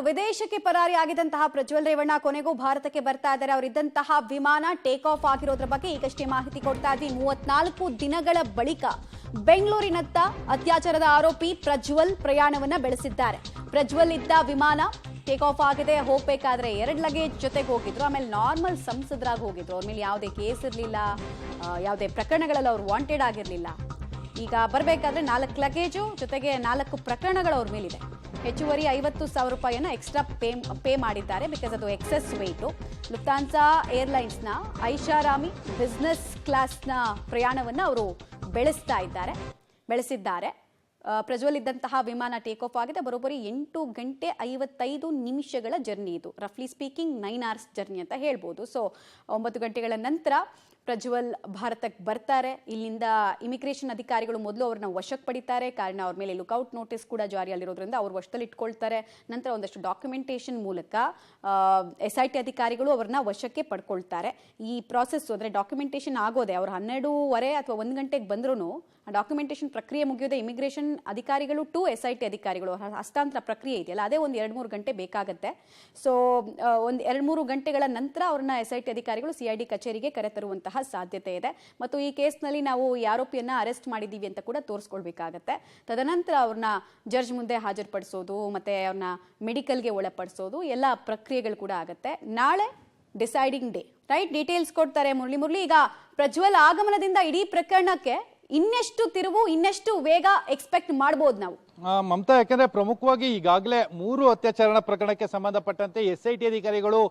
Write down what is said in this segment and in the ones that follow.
ವಿದೇಶಕ್ಕೆ ಪರಾರಿಯಾಗಿದ್ದಂತಹ ಪ್ರಜ್ವಲ್ ರೇವಣ್ಣ ಕೊನೆಗೂ ಭಾರತಕ್ಕೆ ಬರ್ತಾ ಇದ್ದಾರೆ. ಅವರಿದ್ದಂತಹ ವಿಮಾನ ಟೇಕ್ ಆಫ್ ಆಗಿರೋದ್ರ ಬಗ್ಗೆ ಈಗಷ್ಟೇ ಮಾಹಿತಿ ಕೊಡ್ತಾ ಇದ್ವಿ. 34 ದಿನಗಳ ಬಳಿಕ ಬೆಂಗಳೂರಿನತ್ತ ಅತ್ಯಾಚಾರದ ಆರೋಪಿ ಪ್ರಜ್ವಲ್ ಪ್ರಯಾಣವನ್ನ ಬೆಳೆಸಿದ್ದಾರೆ. ಪ್ರಜ್ವಲ್ ಇದ್ದ ವಿಮಾನ ಟೇಕ್ ಆಫ್ ಆಗಿದೆ. ಹೋಗ್ಬೇಕಾದ್ರೆ 2 ಲಗೇಜ್ ಜೊತೆಗೆ ಹೋಗಿದ್ರು. ಆಮೇಲೆ ನಾರ್ಮಲ್ ಸಂಸದರಾಗಿ ಹೋಗಿದ್ರು. ಅವ್ರ ಮೇಲೆ ಯಾವುದೇ ಕೇಸ್ ಇರಲಿಲ್ಲ, ಯಾವುದೇ ಪ್ರಕರಣಗಳಲ್ಲಿ ಅವ್ರು ವಾಂಟೆಡ್ ಆಗಿರಲಿಲ್ಲ. ಈಗ ಬರಬೇಕಾದ್ರೆ 4 ಲಗೇಜು ಜೊತೆಗೆ 4 ಪ್ರಕರಣಗಳು ಅವ್ರ ಮೇಲಿದೆ. ಹೆಚ್ಚುವರಿ 50,000 ರೂಪಾಯಿಯನ್ನು ಎಕ್ಸ್ಟ್ರಾ ಪೇ ಮಾಡಿದ್ದಾರೆ. ಬಿಕಾಸ್ ಅದು ಎಕ್ಸೆಸ್ ವೆಯ್ಟು. ಲುಫ್ತಾನ್ಸಾ ಏರ್ಲೈನ್ಸ್ನ ಐಷಾರಾಮಿ ಬಿಸ್ನೆಸ್ ಕ್ಲಾಸ್ನ ಪ್ರಯಾಣವನ್ನು ಅವರು ಬೆಳೆಸಿದ್ದಾರೆ. ಪ್ರಜ್ವಲ್ ಇದ್ದಂತಹ ವಿಮಾನ ಟೇಕ್ ಆಫ್ ಆಗಿದೆ. ಬರೋಬ್ಬರಿ 8 ಗಂಟೆ 55 ನಿಮಿಷಗಳ ಜರ್ನಿ ಇದು. ರಫ್ಲಿ ಸ್ಪೀಕಿಂಗ್ 9 hours ಜರ್ನಿ ಅಂತ ಹೇಳ್ಬೋದು. ಸೊ 9 ಗಂಟೆಗಳ ನಂತರ ಪ್ರಜ್ವಲ್ ಭಾರತಕ್ಕೆ ಬರ್ತಾರೆ. ಇಲ್ಲಿಂದ ಇಮಿಗ್ರೇಷನ್ ಅಧಿಕಾರಿಗಳು ಮೊದಲು ಅವ್ರನ್ನ ವಶಕ್ಕೆ ಪಡಿತಾರೆ. ಕಾರಣ ಅವ್ರ ಮೇಲೆ ಲುಕ್ಔಟ್ ನೋಟಿಸ್ ಕೂಡ ಜಾರಿಯಲ್ಲಿರೋದ್ರಿಂದ ಅವ್ರ ವಶದಲ್ಲಿ ಇಟ್ಕೊಳ್ತಾರೆ. ನಂತರ ಒಂದಷ್ಟು ಡಾಕ್ಯುಮೆಂಟೇಷನ್ ಮೂಲಕ SIT ಅಧಿಕಾರಿಗಳು ಅವ್ರನ್ನ ವಶಕ್ಕೆ ಪಡ್ಕೊಳ್ತಾರೆ. ಈ ಪ್ರಾಸೆಸ್ ಅಂದರೆ ಡಾಕ್ಯುಮೆಂಟೇಷನ್ ಆಗೋದೆ ಅವ್ರು 12:15 ಅಥವಾ 1 ಗಂಟೆಗೆ ಬಂದ್ರೂ ಡಾಕ್ಯುಮೆಂಟೇಷನ್ ಪ್ರಕ್ರಿಯೆ ಮುಗಿಯೋದೆ ಇಮಿಗ್ರೇಷನ್ ಅಧಿಕಾರಿಗಳು ಟು SIT ಅಧಿಕಾರಿಗಳು ಹಸ್ತಾಂತರ ಪ್ರಕ್ರಿಯೆ ಇದೆಯಲ್ಲ, ಅದೇ ಒಂದು 2-3 ಗಂಟೆ ಬೇಕಾಗುತ್ತೆ. ಸೊ ಒಂದು 2-3 ಗಂಟೆಗಳ ನಂತರ ಅವ್ರನ್ನ SIT ಅಧಿಕಾರಿಗಳು CID ಕಚೇರಿಗೆ ಕರೆತರುವಂತಹ ಸಾಧ್ಯತೆ ಇದೆ. ಮತ್ತು ಈ ಕೇಸ್ನಲ್ಲಿ ನಾವು ಈ ಆರೋಪಿಯನ್ನ ಅರೆಸ್ಟ್ ಮಾಡಿದ್ದೀವಿ ಅಂತ ಕೂಡ ತೋರಿಸ್ಕೊಳ್ಬೇಕಾಗತ್ತೆ. ತದನಂತರ ಅವ್ರನ್ನ ಜಡ್ಜ್ ಮುಂದೆ ಹಾಜರುಪಡಿಸೋದು ಮತ್ತೆ ಅವ್ರನ್ನ ಮೆಡಿಕಲ್ಗೆ ಒಳಪಡಿಸೋದು ಎಲ್ಲ ಪ್ರಕ್ರಿಯೆಗಳು ಕೂಡ ಆಗುತ್ತೆ. ನಾಳೆ ಡಿಸೈಡಿಂಗ್ ಡೇ, ರೈಟ್? ಡೀಟೇಲ್ಸ್ ಕೊಡ್ತಾರೆ ಮುರಳಿ. ಈಗ ಪ್ರಜ್ವಲ್ ಆಗಮನದಿಂದ ಇಡೀ ಪ್ರಕರಣಕ್ಕೆ ಇನ್ನೆಷ್ಟು ತಿರುವು, ಇನ್ನೆಷ್ಟು ವೇಗ ಎಕ್ಸ್ಪೆಕ್ಟ್ ಮಾಡಬಹುದು ನಾವು? ಮಮತಾ, ಯಾಕಂದ್ರೆ ಪ್ರಮುಖವಾಗಿ ಈಗಾಗಲೇ 3 ಅತ್ಯಾಚಾರ ಪ್ರಕರಣಕ್ಕೆ ಸಂಬಂಧಪಟ್ಟಂತೆ SIT ಅಧಿಕಾರಿಗಳು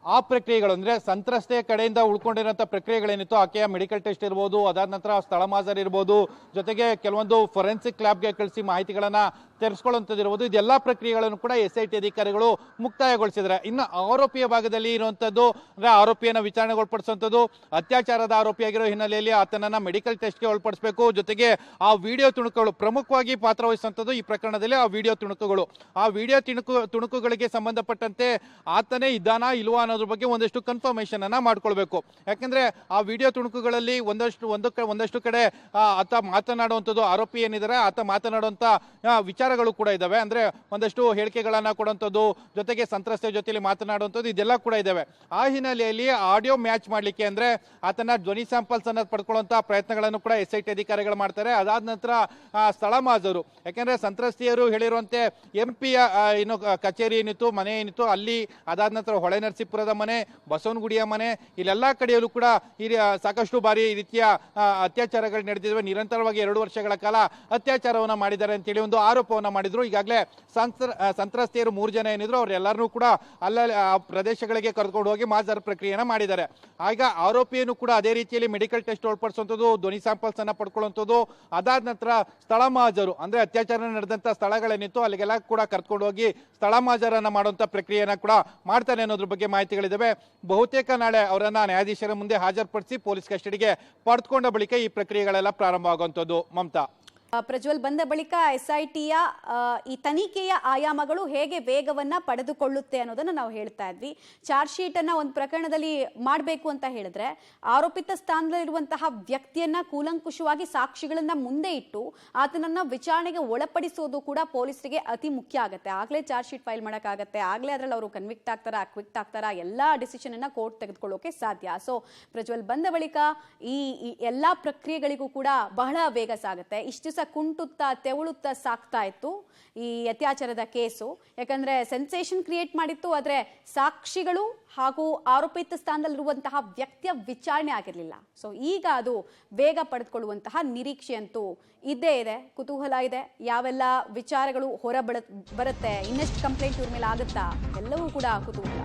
ಆ ಪ್ರಕ್ರಿಯೆಗಳು ಅಂದ್ರೆ ಸಂತ್ರಸ್ತೆಯ ಕಡೆಯಿಂದ ಉಳ್ಕೊಂಡಿರುವಂತ ಪ್ರಕ್ರಿಯೆಗಳೇನಿತ್ತು, ಆಕೆಯ ಮೆಡಿಕಲ್ ಟೆಸ್ಟ್ ಇರ್ಬೋದು, ಅದಾದ ನಂತರ ಸ್ಥಳ ಮಾಜರ್ ಇರ್ಬೋದು, ಜೊತೆಗೆ ಕೆಲವೊಂದು ಫೊರೆನ್ಸಿಕ್ ಲ್ಯಾಬ್ಗೆ ಕಳಿಸಿ ಮಾಹಿತಿಗಳನ್ನ ತೆರೆಸ್ಕೊಳ್ಳುವಂಥದ್ದಿರ್ಬೋದು, ಇದೆಲ್ಲ ಪ್ರಕ್ರಿಯೆಗಳನ್ನು ಕೂಡ SIT ಅಧಿಕಾರಿಗಳು ಮುಕ್ತಾಯಗೊಳಿಸಿದ್ದಾರೆ. ಇನ್ನು ಆರೋಪಿಯ ಭಾಗದಲ್ಲಿ ಇರುವಂತದ್ದು ಅಂದ್ರೆ ಆರೋಪಿಯನ್ನ ವಿಚಾರಣೆಗೆ ಒಳಪಡಿಸುವಂಥದ್ದು, ಅತ್ಯಾಚಾರದ ಆರೋಪಿಯಾಗಿರೋ ಹಿನ್ನೆಲೆಯಲ್ಲಿ ಆತನನ್ನ ಮೆಡಿಕಲ್ ಟೆಸ್ಟ್ಗೆ ಒಳಪಡಿಸಬೇಕು. ಜೊತೆಗೆ ಆ ವಿಡಿಯೋ ತುಣುಕುಗಳು ಪ್ರಮುಖವಾಗಿ ಪಾತ್ರ ವಹಿಸುವಂಥದ್ದು ಈ ಪ್ರಕರಣದಲ್ಲಿ. ಆ ವಿಡಿಯೋ ತುಣುಕುಗಳಿಗೆ ಸಂಬಂಧಪಟ್ಟಂತೆ ಆತನೇ ಇದ್ದಾನಾ ಇಲ್ವಾ ಅನ್ನೋದ್ರ ಬಗ್ಗೆ ಒಂದಷ್ಟು ಕನ್ಫರ್ಮೇಶನ್ ಅನ್ನ ಮಾಡ್ಕೊಳ್ಬೇಕು. ಯಾಕಂದ್ರೆ ಆ ವಿಡಿಯೋ ತುಣುಕುಗಳಲ್ಲಿ ಒಂದಷ್ಟು ಕಡೆ ಆತ ಮಾತನಾಡುವಂಥದ್ದು, ಆರೋಪಿ ಏನಿದ್ದಾರೆ ಆತ ಮಾತನಾಡುವಂತ ವಿಚಾರಗಳು ಕೂಡ ಇದಾವೆ. ಅಂದ್ರೆ ಒಂದಷ್ಟು ಹೇಳಿಕೆಗಳನ್ನ ಕೊಡುವಂಥದ್ದು, ಜೊತೆಗೆ ಸಂತ್ರಸ್ತೆ ಜೊತೆಲಿ ಮಾತನಾಡುವಂಥದ್ದು, ಇದೆಲ್ಲ ಕೂಡ ಇದಾವೆ. ಆ ಹಿನ್ನೆಲೆಯಲ್ಲಿ ಆಡಿಯೋ ಮ್ಯಾಚ್ ಮಾಡ್ಲಿಕ್ಕೆ ಅಂದ್ರೆ ಆತನ ಧ್ವನಿ ಸ್ಯಾಂಪಲ್ಸ್ ಅನ್ನ ಪಡ್ಕೊಳ್ಳುವಂತ ಪ್ರಯತ್ನಗಳನ್ನು ಕೂಡ SIT ಅಧಿಕಾರಿಗಳು ಮಾಡ್ತಾರೆ. ಅದಾದ ನಂತರ ಸ್ಥಳ ಮಾಜರು, ಯಾಕಂದ್ರೆ ಸಂತ್ರಸ್ತೆಯರು ಹೇಳಿರುವಂತೆ MP ಏನು ಕಚೇರಿ ಏನಿತ್ತು, ಮನೆ ಏನಿತ್ತು ಅಲ್ಲಿ, ಅದಾದ ನಂತರ ಹೊಳೆ ನರಸೀಪುರದ ಮನೆ, ಬಸವನಗುಡಿಯ ಮನೆ, ಇಲ್ಲೆಲ್ಲಾ ಕಡೆಯಲ್ಲೂ ಕೂಡ ಸಾಕಷ್ಟು ಬಾರಿ ಈ ರೀತಿಯ ಅತ್ಯಾಚಾರಗಳು ನಡೆದಿವೆ. ನಿರಂತರವಾಗಿ 2 ವರ್ಷಗಳ ಕಾಲ ಅತ್ಯಾಚಾರವನ್ನ ಮಾಡಿದ್ದಾರೆ ಅಂತೇಳಿ ಒಂದು ಆರೋಪವನ್ನ ಮಾಡಿದ್ರು. ಈಗಾಗಲೇ ಸಂತ್ರಸ್ತೆಯರು 3 ಜನ ಏನಿದ್ರು ಅವರೆಲ್ಲರನ್ನೂ ಕೂಡ ಆ ಪ್ರದೇಶಗಳಿಗೆ ಕರೆದುಕೊಂಡು ಹೋಗಿ ಮಾಜರ್ ಪ್ರಕ್ರಿಯೆಯನ್ನ ಮಾಡಿದ್ದಾರೆ. ಆಗ ಆರೋಪಿಯನ್ನು ಕೂಡ ಅದೇ ರೀತಿಯಲ್ಲಿ ಮೆಡಿಕಲ್ ಟೆಸ್ಟ್ ಒಳಪಡಿಸುವಂಥದ್ದು, ಧ್ವನಿ ಸ್ಯಾಂಪಲ್ಸ್ ಅನ್ನ ಪಡ್ಕೊಳ್ಳುವಂಥದ್ದು, ಅದಾದ ನಂತರ ಸ್ಥಳ ಮಾಜರು ಅಂದ್ರೆ ಅತ್ಯಾಚಾರ ನಡೆದಂತ ಸ್ಥಳಗಳೇನಿತ್ತು ಅಲ್ಲಿಗೆಲ್ಲ ಕೂಡ ಕರ್ಕೊಂಡು ಹೋಗಿ ಸ್ಥಳ ಮಾಜರನ್ನ ಮಾಡುವಂತ ಪ್ರಕ್ರಿಯೆಯನ್ನ ಕೂಡ ಮಾಡ್ತಾನೆ ಅನ್ನೋದ್ರ ಬಗ್ಗೆ ಮಾಹಿತಿಗಳಿದಾವೆ. ಬಹುತೇಕ ನಾಳೆ ಅವರನ್ನ ನ್ಯಾಯಾಧೀಶರ ಮುಂದೆ ಹಾಜರುಪಡಿಸಿ ಪೊಲೀಸ್ ಕಸ್ಟಡಿಗೆ ಪಡೆದುಕೊಂಡ ಬಳಿಕ ಈ ಪ್ರಕ್ರಿಯೆಗಳೆಲ್ಲ ಪ್ರಾರಂಭ ಆಗುವಂಥದ್ದು. ಮಮತಾ, ಪ್ರಜ್ವಲ್ ಬಂದ ಬಳಿಕ SITಯ ಈ ತನಿಖೆಯ ಆಯಾಮಗಳು ಹೇಗೆ ವೇಗವನ್ನ ಪಡೆದುಕೊಳ್ಳುತ್ತೆ ಅನ್ನೋದನ್ನ ನಾವು ಹೇಳ್ತಾ ಇದ್ವಿ. ಚಾರ್ಜ್ ಶೀಟ್ ಅನ್ನ ಒಂದು ಪ್ರಕರಣದಲ್ಲಿ ಮಾಡಬೇಕು ಅಂತ ಹೇಳಿದ್ರೆ ಆರೋಪಿತ ಸ್ಥಾನದಲ್ಲಿರುವಂತಹ ವ್ಯಕ್ತಿಯನ್ನ ಕೂಲಂಕುಷವಾಗಿ ಸಾಕ್ಷಿಗಳನ್ನ ಮುಂದೆ ಇಟ್ಟು ಆತನನ್ನ ವಿಚಾರಣೆಗೆ ಒಳಪಡಿಸೋದು ಕೂಡ ಪೊಲೀಸರಿಗೆ ಅತಿ ಮುಖ್ಯ ಆಗುತ್ತೆ. ಆಗ್ಲೇ ಚಾರ್ಜ್ ಶೀಟ್ ಫೈಲ್ ಮಾಡೋಕ್ಕಾಗತ್ತೆ, ಆಗ್ಲೇ ಅದ್ರಲ್ಲಿ ಅವರು ಕನ್ವಿಕ್ಟ್ ಆಗ್ತಾರಾ, ಅಕ್ವಿಕ್ಟ್ ಆಗ್ತಾರಾ, ಎಲ್ಲಾ ಡಿಸಿಷನ್ ಅನ್ನ ಕೋರ್ಟ್ ತೆಗೆದುಕೊಳ್ಳೋಕೆ ಸಾಧ್ಯ. ಸೊ ಪ್ರಜ್ವಲ್ ಬಂದ ಬಳಿಕ ಈ ಎಲ್ಲಾ ಪ್ರಕ್ರಿಯೆಗಳಿಗೂ ಕೂಡ ಬಹಳ ವೇಗ ಸಾಗುತ್ತೆ. ಇಷ್ಟು ಕುಂಟುತ್ತಾ ತೆವಳುತ್ತಾ ಸಾಕ್ತಾ ಇತ್ತು ಈ ಅತ್ಯಾಚಾರದ ಕೇಸು. ಯಾಕಂದ್ರೆ ಸೆನ್ಸೇಷನ್ ಕ್ರಿಯೇಟ್ ಮಾಡಿತ್ತು, ಆದ್ರೆ ಸಾಕ್ಷಿಗಳು ಹಾಗೂ ಆರೋಪಿತ ಸ್ಥಾನದಲ್ಲಿರುವಂತಹ ವ್ಯಕ್ತಿಯ ವಿಚಾರಣೆ ಆಗಿರಲಿಲ್ಲ. ಸೊ ಈಗ ಅದು ಬೇಗ ಪಡೆದುಕೊಳ್ಳುವಂತಹ ನಿರೀಕ್ಷೆ ಅಂತೂ ಇದ್ದೇ ಇದೆ. ಕುತೂಹಲ ಇದೆ, ಯಾವೆಲ್ಲ ವಿಚಾರಗಳು ಹೊರ ಬರುತ್ತೆ, ಇನ್ನೆಷ್ಟು ಕಂಪ್ಲೇಂಟ್ ಇವ್ರ ಮೇಲೆ ಆಗುತ್ತಾ, ಎಲ್ಲವೂ ಕೂಡ ಕುತೂಹಲ.